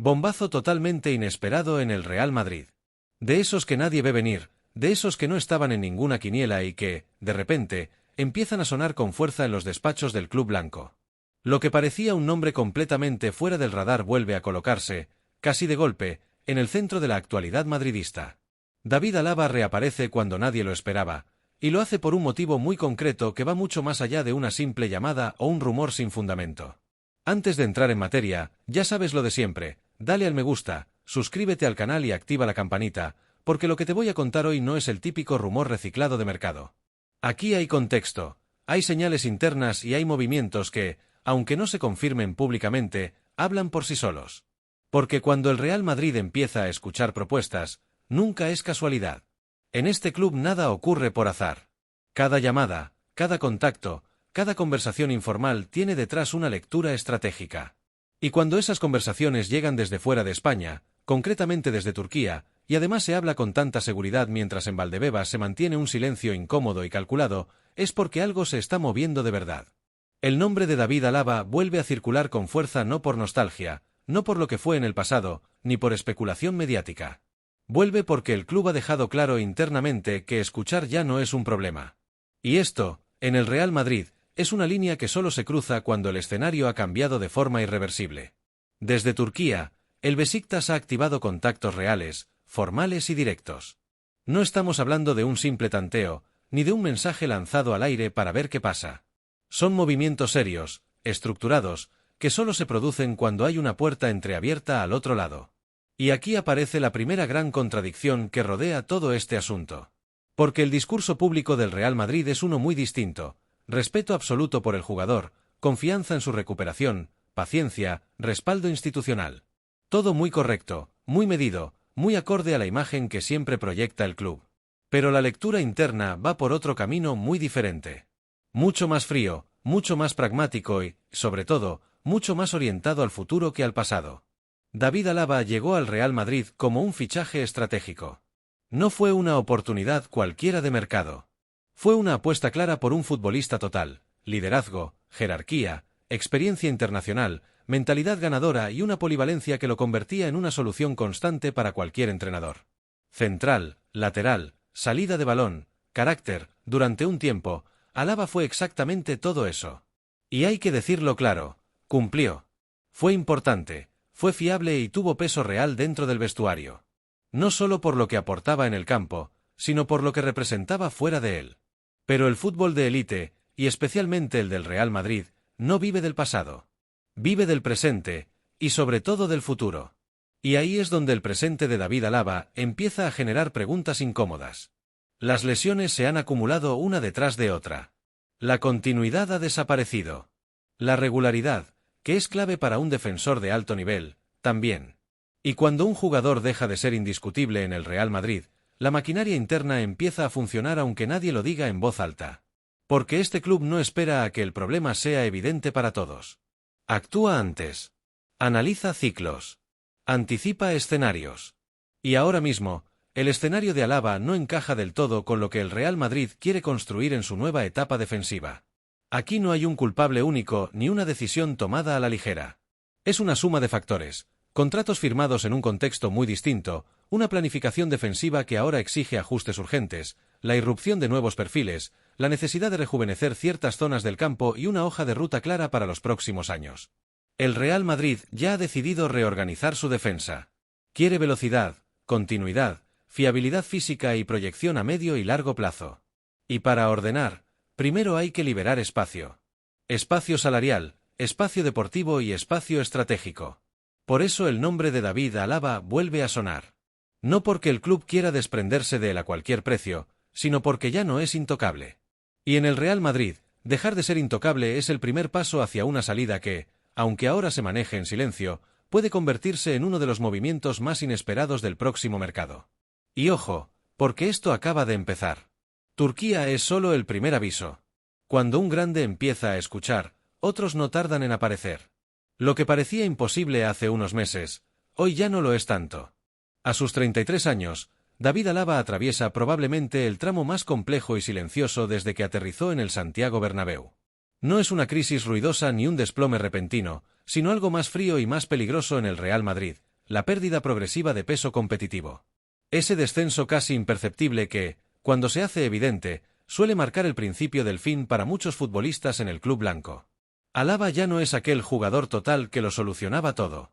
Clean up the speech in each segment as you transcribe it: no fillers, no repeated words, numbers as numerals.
Bombazo totalmente inesperado en el Real Madrid. De esos que nadie ve venir, de esos que no estaban en ninguna quiniela y que, de repente, empiezan a sonar con fuerza en los despachos del club blanco. Lo que parecía un nombre completamente fuera del radar vuelve a colocarse, casi de golpe, en el centro de la actualidad madridista. David Alaba reaparece cuando nadie lo esperaba, y lo hace por un motivo muy concreto que va mucho más allá de una simple llamada o un rumor sin fundamento. Antes de entrar en materia, ya sabes lo de siempre, dale al me gusta, suscríbete al canal y activa la campanita, porque lo que te voy a contar hoy no es el típico rumor reciclado de mercado. Aquí hay contexto, hay señales internas y hay movimientos que, aunque no se confirmen públicamente, hablan por sí solos. Porque cuando el Real Madrid empieza a escuchar propuestas, nunca es casualidad. En este club nada ocurre por azar. Cada llamada, cada contacto, cada conversación informal tiene detrás una lectura estratégica. Y cuando esas conversaciones llegan desde fuera de España, concretamente desde Turquía, y además se habla con tanta seguridad mientras en Valdebebas se mantiene un silencio incómodo y calculado, es porque algo se está moviendo de verdad. El nombre de David Alaba vuelve a circular con fuerza no por nostalgia, no por lo que fue en el pasado, ni por especulación mediática. Vuelve porque el club ha dejado claro internamente que escuchar ya no es un problema. Y esto, en el Real Madrid, es una línea que solo se cruza cuando el escenario ha cambiado de forma irreversible. Desde Turquía, el Beşiktaş ha activado contactos reales, formales y directos. No estamos hablando de un simple tanteo, ni de un mensaje lanzado al aire para ver qué pasa. Son movimientos serios, estructurados, que solo se producen cuando hay una puerta entreabierta al otro lado. Y aquí aparece la primera gran contradicción que rodea todo este asunto. Porque el discurso público del Real Madrid es uno muy distinto: respeto absoluto por el jugador, confianza en su recuperación, paciencia, respaldo institucional. Todo muy correcto, muy medido, muy acorde a la imagen que siempre proyecta el club. Pero la lectura interna va por otro camino muy diferente. Mucho más frío, mucho más pragmático y, sobre todo, mucho más orientado al futuro que al pasado. David Alaba llegó al Real Madrid como un fichaje estratégico. No fue una oportunidad cualquiera de mercado. Fue una apuesta clara por un futbolista total, liderazgo, jerarquía, experiencia internacional, mentalidad ganadora y una polivalencia que lo convertía en una solución constante para cualquier entrenador. Central, lateral, salida de balón, carácter, durante un tiempo, Alaba fue exactamente todo eso. Y hay que decirlo claro, cumplió. Fue importante, fue fiable y tuvo peso real dentro del vestuario. No solo por lo que aportaba en el campo, sino por lo que representaba fuera de él. Pero el fútbol de élite, y especialmente el del Real Madrid, no vive del pasado. Vive del presente, y sobre todo del futuro. Y ahí es donde el presente de David Alaba empieza a generar preguntas incómodas. Las lesiones se han acumulado una detrás de otra. La continuidad ha desaparecido. La regularidad, que es clave para un defensor de alto nivel, también. Y cuando un jugador deja de ser indiscutible en el Real Madrid, la maquinaria interna empieza a funcionar aunque nadie lo diga en voz alta. Porque este club no espera a que el problema sea evidente para todos. Actúa antes. Analiza ciclos. Anticipa escenarios. Y ahora mismo, el escenario de Alaba no encaja del todo con lo que el Real Madrid quiere construir en su nueva etapa defensiva. Aquí no hay un culpable único ni una decisión tomada a la ligera. Es una suma de factores, contratos firmados en un contexto muy distinto, una planificación defensiva que ahora exige ajustes urgentes, la irrupción de nuevos perfiles, la necesidad de rejuvenecer ciertas zonas del campo y una hoja de ruta clara para los próximos años. El Real Madrid ya ha decidido reorganizar su defensa. Quiere velocidad, continuidad, fiabilidad física y proyección a medio y largo plazo. Y para ordenar, primero hay que liberar espacio. Espacio salarial, espacio deportivo y espacio estratégico. Por eso el nombre de David Alaba vuelve a sonar. No porque el club quiera desprenderse de él a cualquier precio, sino porque ya no es intocable. Y en el Real Madrid, dejar de ser intocable es el primer paso hacia una salida que, aunque ahora se maneje en silencio, puede convertirse en uno de los movimientos más inesperados del próximo mercado. Y ojo, porque esto acaba de empezar. Turquía es solo el primer aviso. Cuando un grande empieza a escuchar, otros no tardan en aparecer. Lo que parecía imposible hace unos meses, hoy ya no lo es tanto. A sus 33 años, David Alaba atraviesa probablemente el tramo más complejo y silencioso desde que aterrizó en el Santiago Bernabéu. No es una crisis ruidosa ni un desplome repentino, sino algo más frío y más peligroso en el Real Madrid, la pérdida progresiva de peso competitivo. Ese descenso casi imperceptible que, cuando se hace evidente, suele marcar el principio del fin para muchos futbolistas en el club blanco. Alaba ya no es aquel jugador total que lo solucionaba todo.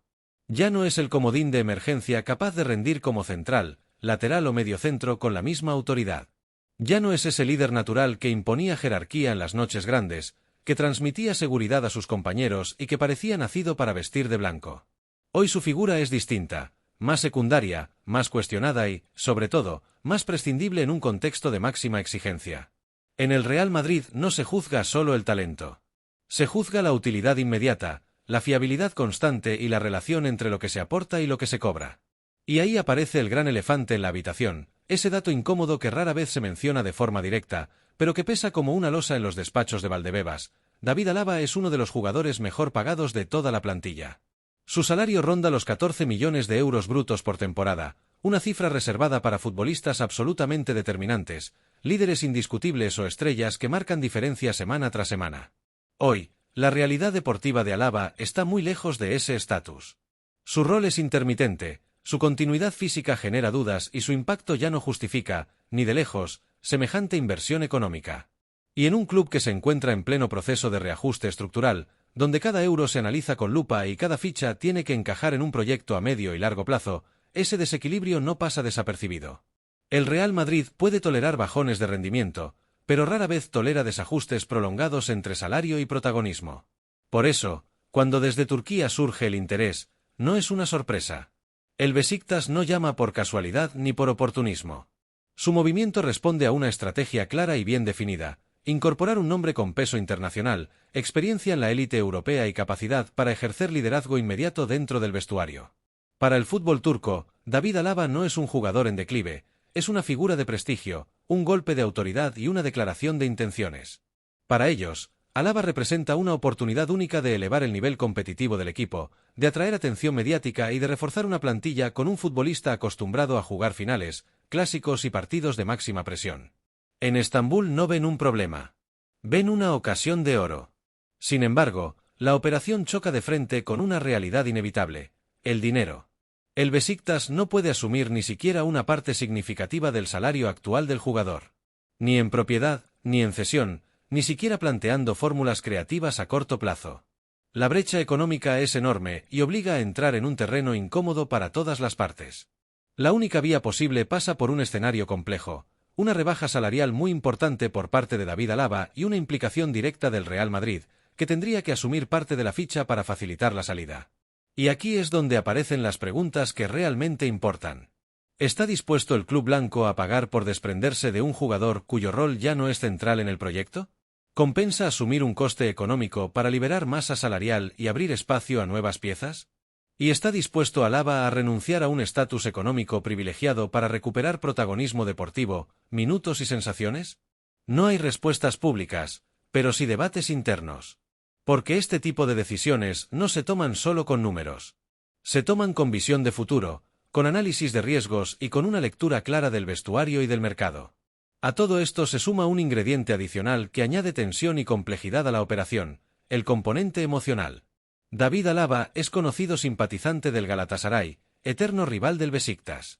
Ya no es el comodín de emergencia capaz de rendir como central, lateral o mediocentro con la misma autoridad. Ya no es ese líder natural que imponía jerarquía en las noches grandes, que transmitía seguridad a sus compañeros y que parecía nacido para vestir de blanco. Hoy su figura es distinta, más secundaria, más cuestionada y, sobre todo, más prescindible en un contexto de máxima exigencia. En el Real Madrid no se juzga solo el talento. Se juzga la utilidad inmediata, la fiabilidad constante y la relación entre lo que se aporta y lo que se cobra. Y ahí aparece el gran elefante en la habitación, ese dato incómodo que rara vez se menciona de forma directa, pero que pesa como una losa en los despachos de Valdebebas. David Alaba es uno de los jugadores mejor pagados de toda la plantilla. Su salario ronda los 14 millones de euros brutos por temporada, una cifra reservada para futbolistas absolutamente determinantes, líderes indiscutibles o estrellas que marcan diferencia semana tras semana. Hoy, la realidad deportiva de Alaba está muy lejos de ese estatus. Su rol es intermitente, su continuidad física genera dudas y su impacto ya no justifica, ni de lejos, semejante inversión económica. Y en un club que se encuentra en pleno proceso de reajuste estructural, donde cada euro se analiza con lupa y cada ficha tiene que encajar en un proyecto a medio y largo plazo, ese desequilibrio no pasa desapercibido. El Real Madrid puede tolerar bajones de rendimiento, pero rara vez tolera desajustes prolongados entre salario y protagonismo. Por eso, cuando desde Turquía surge el interés, no es una sorpresa. El Beşiktaş no llama por casualidad ni por oportunismo. Su movimiento responde a una estrategia clara y bien definida: incorporar un nombre con peso internacional, experiencia en la élite europea y capacidad para ejercer liderazgo inmediato dentro del vestuario. Para el fútbol turco, David Alaba no es un jugador en declive, es una figura de prestigio, un golpe de autoridad y una declaración de intenciones. Para ellos, Alaba representa una oportunidad única de elevar el nivel competitivo del equipo, de atraer atención mediática y de reforzar una plantilla con un futbolista acostumbrado a jugar finales, clásicos y partidos de máxima presión. En Estambul no ven un problema. Ven una ocasión de oro. Sin embargo, la operación choca de frente con una realidad inevitable: el dinero. El Beşiktaş no puede asumir ni siquiera una parte significativa del salario actual del jugador. Ni en propiedad, ni en cesión, ni siquiera planteando fórmulas creativas a corto plazo. La brecha económica es enorme y obliga a entrar en un terreno incómodo para todas las partes. La única vía posible pasa por un escenario complejo: una rebaja salarial muy importante por parte de David Alaba y una implicación directa del Real Madrid, que tendría que asumir parte de la ficha para facilitar la salida. Y aquí es donde aparecen las preguntas que realmente importan. ¿Está dispuesto el club blanco a pagar por desprenderse de un jugador cuyo rol ya no es central en el proyecto? ¿Compensa asumir un coste económico para liberar masa salarial y abrir espacio a nuevas piezas? ¿Y está dispuesto Alaba a renunciar a un estatus económico privilegiado para recuperar protagonismo deportivo, minutos y sensaciones? No hay respuestas públicas, pero sí debates internos. Porque este tipo de decisiones no se toman solo con números. Se toman con visión de futuro, con análisis de riesgos y con una lectura clara del vestuario y del mercado. A todo esto se suma un ingrediente adicional que añade tensión y complejidad a la operación: el componente emocional. David Alaba es conocido simpatizante del Galatasaray, eterno rival del Beşiktaş.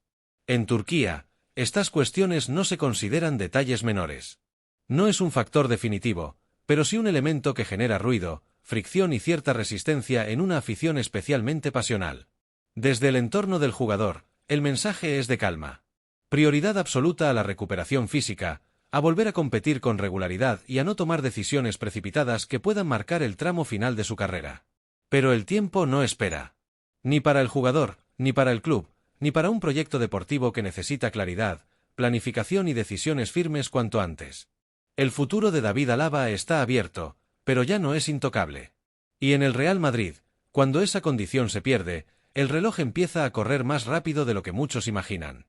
En Turquía, estas cuestiones no se consideran detalles menores. No es un factor definitivo, pero sí un elemento que genera ruido, fricción y cierta resistencia en una afición especialmente pasional. Desde el entorno del jugador, el mensaje es de calma. Prioridad absoluta a la recuperación física, a volver a competir con regularidad y a no tomar decisiones precipitadas que puedan marcar el tramo final de su carrera. Pero el tiempo no espera. Ni para el jugador, ni para el club, ni para un proyecto deportivo que necesita claridad, planificación y decisiones firmes cuanto antes. El futuro de David Alaba está abierto, pero ya no es intocable. Y en el Real Madrid, cuando esa condición se pierde, el reloj empieza a correr más rápido de lo que muchos imaginan.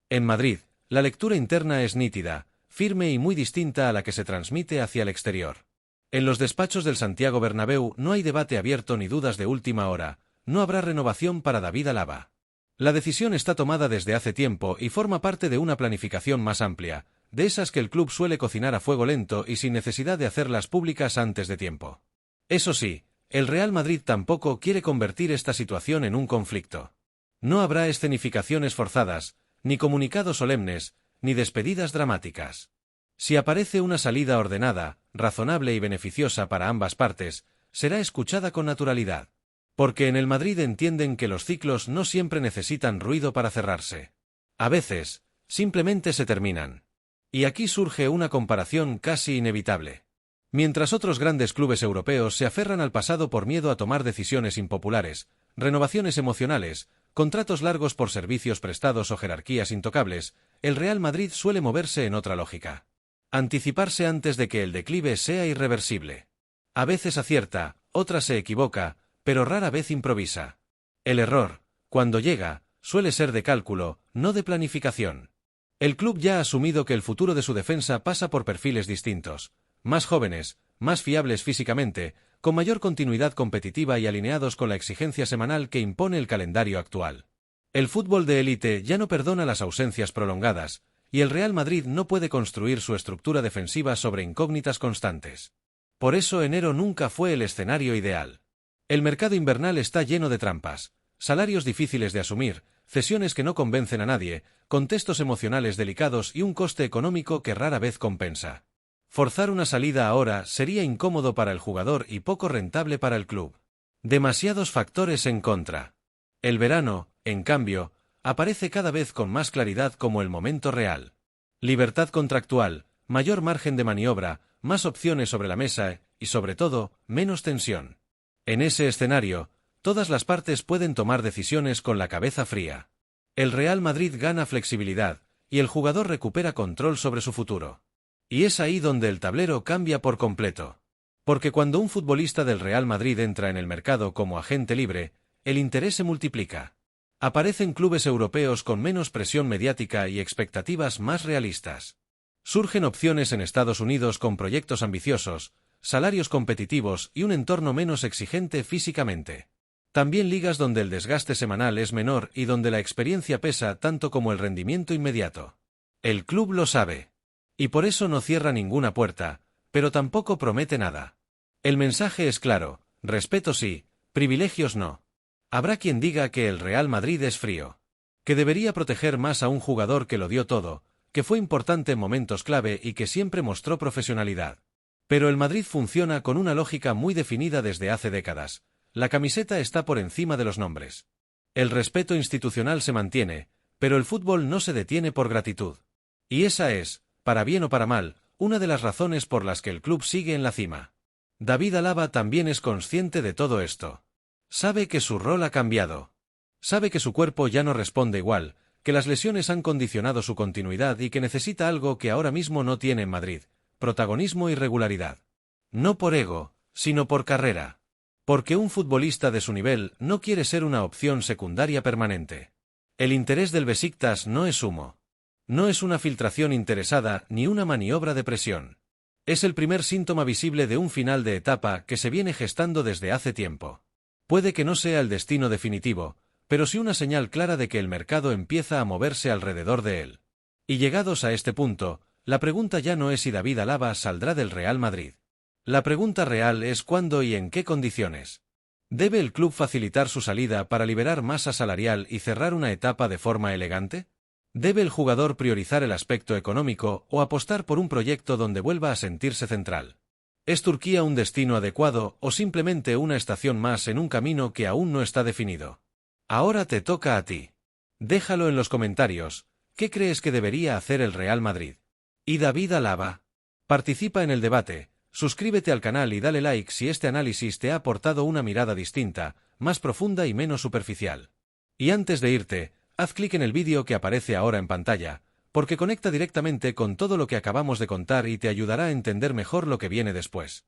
En Madrid, la lectura interna es nítida, firme y muy distinta a la que se transmite hacia el exterior. En los despachos del Santiago Bernabéu no hay debate abierto ni dudas de última hora: no habrá renovación para David Alaba. La decisión está tomada desde hace tiempo y forma parte de una planificación más amplia, de esas que el club suele cocinar a fuego lento y sin necesidad de hacerlas públicas antes de tiempo. Eso sí, el Real Madrid tampoco quiere convertir esta situación en un conflicto. No habrá escenificaciones forzadas, ni comunicados solemnes, ni despedidas dramáticas. Si aparece una salida ordenada, razonable y beneficiosa para ambas partes, será escuchada con naturalidad. Porque en el Madrid entienden que los ciclos no siempre necesitan ruido para cerrarse. A veces, simplemente se terminan. Y aquí surge una comparación casi inevitable. Mientras otros grandes clubes europeos se aferran al pasado por miedo a tomar decisiones impopulares, renovaciones emocionales, contratos largos por servicios prestados o jerarquías intocables, el Real Madrid suele moverse en otra lógica. Anticiparse antes de que el declive sea irreversible. A veces acierta, otras se equivoca, pero rara vez improvisa. El error, cuando llega, suele ser de cálculo, no de planificación. El club ya ha asumido que el futuro de su defensa pasa por perfiles distintos, más jóvenes, más fiables físicamente, con mayor continuidad competitiva y alineados con la exigencia semanal que impone el calendario actual. El fútbol de élite ya no perdona las ausencias prolongadas, y el Real Madrid no puede construir su estructura defensiva sobre incógnitas constantes. Por eso enero nunca fue el escenario ideal. El mercado invernal está lleno de trampas, salarios difíciles de asumir, cesiones que no convencen a nadie, contextos emocionales delicados y un coste económico que rara vez compensa. Forzar una salida ahora sería incómodo para el jugador y poco rentable para el club. Demasiados factores en contra. El verano, en cambio, aparece cada vez con más claridad como el momento real. Libertad contractual, mayor margen de maniobra, más opciones sobre la mesa y, sobre todo, menos tensión. En ese escenario, todas las partes pueden tomar decisiones con la cabeza fría. El Real Madrid gana flexibilidad, y el jugador recupera control sobre su futuro. Y es ahí donde el tablero cambia por completo. Porque cuando un futbolista del Real Madrid entra en el mercado como agente libre, el interés se multiplica. Aparecen clubes europeos con menos presión mediática y expectativas más realistas. Surgen opciones en Estados Unidos con proyectos ambiciosos, salarios competitivos y un entorno menos exigente físicamente. También ligas donde el desgaste semanal es menor y donde la experiencia pesa tanto como el rendimiento inmediato. El club lo sabe. Y por eso no cierra ninguna puerta, pero tampoco promete nada. El mensaje es claro, respeto sí, privilegios no. Habrá quien diga que el Real Madrid es frío. Que debería proteger más a un jugador que lo dio todo, que fue importante en momentos clave y que siempre mostró profesionalidad. Pero el Madrid funciona con una lógica muy definida desde hace décadas. La camiseta está por encima de los nombres. El respeto institucional se mantiene, pero el fútbol no se detiene por gratitud. Y esa es, para bien o para mal, una de las razones por las que el club sigue en la cima. David Alaba también es consciente de todo esto. Sabe que su rol ha cambiado. Sabe que su cuerpo ya no responde igual, que las lesiones han condicionado su continuidad y que necesita algo que ahora mismo no tiene en Madrid: protagonismo y regularidad. No por ego, sino por carrera. Porque un futbolista de su nivel no quiere ser una opción secundaria permanente. El interés del Besiktas no es humo. No es una filtración interesada ni una maniobra de presión. Es el primer síntoma visible de un final de etapa que se viene gestando desde hace tiempo. Puede que no sea el destino definitivo, pero sí una señal clara de que el mercado empieza a moverse alrededor de él. Y llegados a este punto, la pregunta ya no es si David Alaba saldrá del Real Madrid. La pregunta real es cuándo y en qué condiciones. ¿Debe el club facilitar su salida para liberar masa salarial y cerrar una etapa de forma elegante? ¿Debe el jugador priorizar el aspecto económico o apostar por un proyecto donde vuelva a sentirse central? ¿Es Turquía un destino adecuado o simplemente una estación más en un camino que aún no está definido? Ahora te toca a ti. Déjalo en los comentarios. ¿Qué crees que debería hacer el Real Madrid? ¿Y David Alaba? Participa en el debate, suscríbete al canal y dale like si este análisis te ha aportado una mirada distinta, más profunda y menos superficial. Y antes de irte, haz clic en el vídeo que aparece ahora en pantalla, porque conecta directamente con todo lo que acabamos de contar y te ayudará a entender mejor lo que viene después.